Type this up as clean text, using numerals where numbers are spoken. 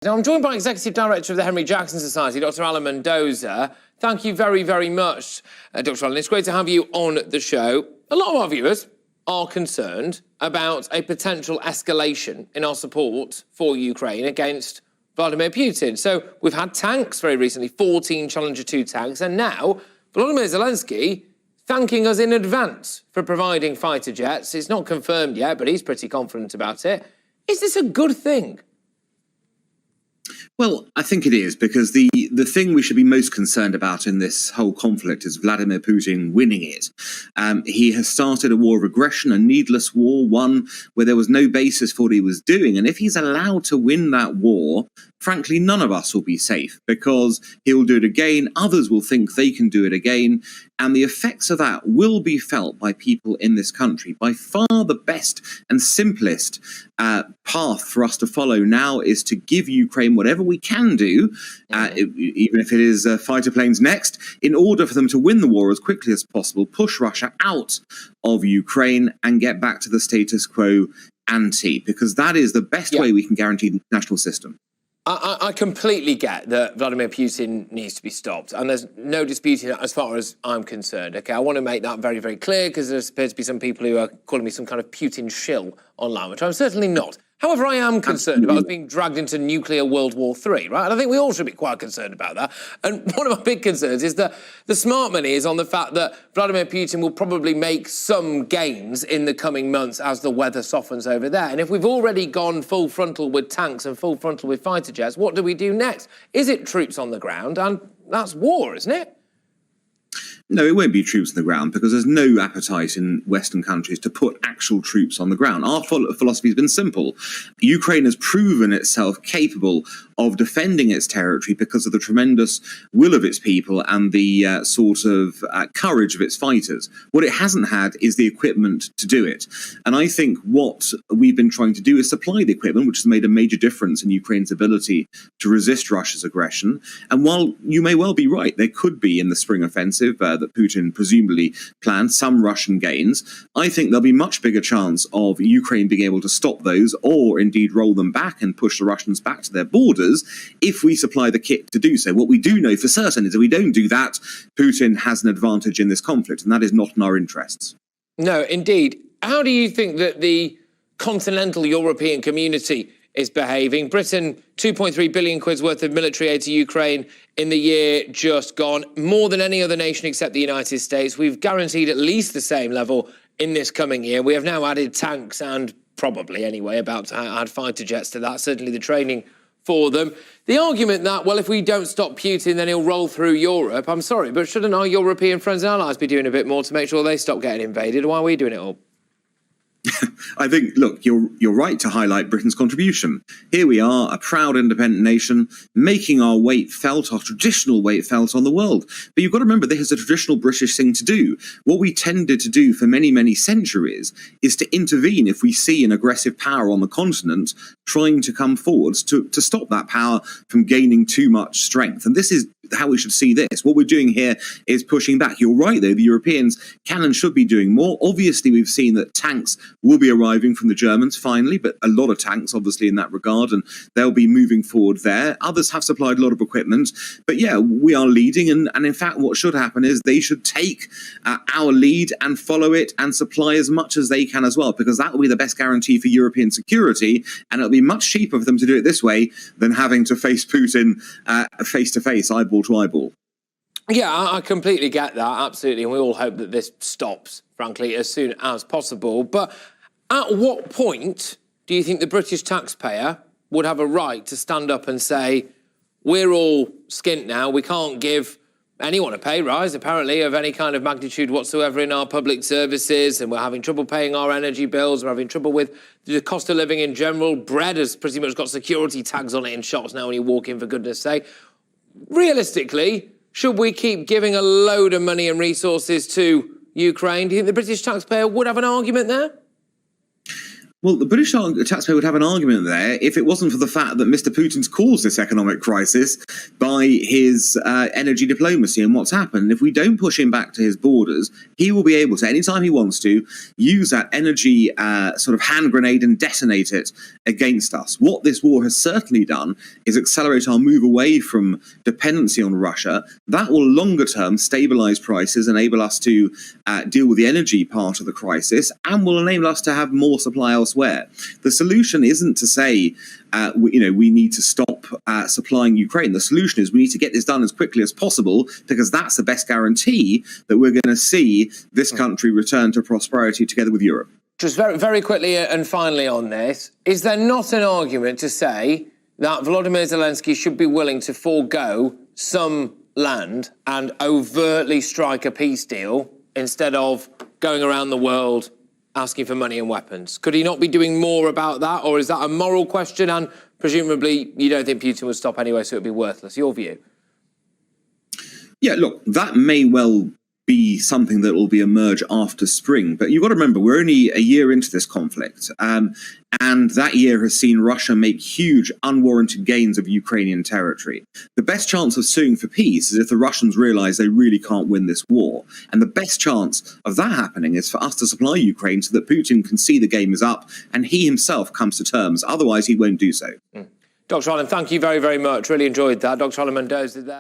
Now, I'm joined by Executive Director of the Henry Jackson Society, Dr. Alan Mendoza. Thank you very, very much, Dr. Alan. It's great to have you on the show. A lot of our viewers are concerned about a potential escalation in our support for Ukraine against Vladimir Putin. So we've had tanks very recently, 14 Challenger 2 tanks, and now Volodymyr Zelensky thanking us in advance for providing fighter jets. It's not confirmed yet, but he's pretty confident about it. Is this a good thing? Well, I think it is, because the thing we should be most concerned about in this whole conflict is Vladimir Putin winning it. He has started a war of aggression, a needless war, one where there was no basis for what he was doing. And if he's allowed to win that war, frankly, none of us will be safe, because he'll do it again. Others will think they can do it again. And the effects of that will be felt by people in this country. By far the best and simplest path for us to follow now is to give Ukraine whatever we can do, even if it is fighter planes next, in order for them to win the war as quickly as possible, push Russia out of Ukraine and get back to the status quo ante, because that is the best way we can guarantee the international system. I completely get that Vladimir Putin needs to be stopped, and there's no disputing that as far as I'm concerned. Okay, I want to make that very, very clear, because there appears to be some people who are calling me some kind of Putin shill online, which I'm certainly not. However, I am concerned about us being dragged into nuclear World War III, right? And I think we all should be quite concerned about that. And one of my big concerns is that the smart money is on the fact that Vladimir Putin will probably make some gains in the coming months as the weather softens over there. And if we've already gone full frontal with tanks and full frontal with fighter jets, what do we do next? Is it troops on the ground? And that's war, isn't it? No, it won't be troops on the ground, because there's no appetite in Western countries to put actual troops on the ground. Our philosophy has been simple. Ukraine has proven itself capable of defending its territory because of the tremendous will of its people and the sort of courage of its fighters. What it hasn't had is the equipment to do it. And I think what we've been trying to do is supply the equipment, which has made a major difference in Ukraine's ability to resist Russia's aggression. And while you may well be right, there could be in the spring offensive that Putin presumably planned some Russian gains, I think there'll be much bigger chance of Ukraine being able to stop those, or indeed roll them back and push the Russians back to their borders, if we supply the kit to do so. What we do know for certain is if we don't do that, Putin has an advantage in this conflict, and that is not in our interests. No, indeed. How do you think that the continental European community is behaving? Britain, 2.3 billion quid's worth of military aid to Ukraine in the year just gone, more than any other nation except the United States. We've guaranteed at least the same level in this coming year. We have now added tanks and probably, anyway, about to add fighter jets to that, certainly the training for them. The argument that, well, if we don't stop Putin, then he'll roll through Europe. I'm sorry, but shouldn't our European friends and allies be doing a bit more to make sure they stop getting invaded? Why are we doing it all? I think, look, you're right to highlight Britain's contribution. Here we are, a proud independent nation, making our weight felt, our traditional weight felt on the world. But you've got to remember, this is a traditional British thing to do. What we tended to do for many, many centuries is to intervene if we see an aggressive power on the continent trying to come forwards to stop that power from gaining too much strength. And this is how we should see this. What we're doing here is pushing back. You're right, though, the Europeans can and should be doing more. Obviously, we've seen that tanks will be arriving from the Germans finally, but a lot of tanks, obviously, in that regard, and they'll be moving forward there. Others have supplied a lot of equipment, but yeah, we are leading, and in fact, what should happen is they should take our lead and follow it and supply as much as they can as well, because that will be the best guarantee for European security, and it'll be much cheaper for them to do it this way than having to face Putin face-to-face, eyeball to eyeball. Yeah, I completely get that, absolutely, and we all hope that this stops, frankly, as soon as possible. But at what point do you think the British taxpayer would have a right to stand up and say, we're all skint now, we can't give anyone a pay rise, apparently, of any kind of magnitude whatsoever in our public services, and we're having trouble paying our energy bills, we're having trouble with the cost of living in general, bread has pretty much got security tags on it in shops now when you walk in, for goodness sake. Realistically, should we keep giving a load of money and resources to Ukraine? Do you think the British taxpayer would have an argument there? Well, the British taxpayer would have an argument there if it wasn't for the fact that Mr. Putin's caused this economic crisis by his energy diplomacy and what's happened. If we don't push him back to his borders, he will be able to, anytime he wants to, use that energy sort of hand grenade and detonate it against us. What this war has certainly done is accelerate our move away from dependency on Russia. That will longer term stabilize prices, enable us to deal with the energy part of the crisis, and will enable us to have more supply elsewhere. The solution isn't to say, we need to stop supplying Ukraine. The solution is we need to get this done as quickly as possible, because that's the best guarantee that we're going to see this country return to prosperity together with Europe. Just very, very quickly and finally on this, is there not an argument to say that Volodymyr Zelensky should be willing to forego some land and overtly strike a peace deal instead of going around the world asking for money and weapons? Could he not be doing more about that? Or is that a moral question? And presumably you don't think Putin would stop anyway, so it would be worthless. Your view? Yeah, look, that may well be something that will emerge after spring. But you've got to remember, we're only a year into this conflict. And that year has seen Russia make huge unwarranted gains of Ukrainian territory. The best chance of suing for peace is if the Russians realize they really can't win this war. And the best chance of that happening is for us to supply Ukraine so that Putin can see the game is up and he himself comes to terms. Otherwise, he won't do so. Dr. Alan, thank you very, very much. Really enjoyed that. Dr. Alan Mendoza there.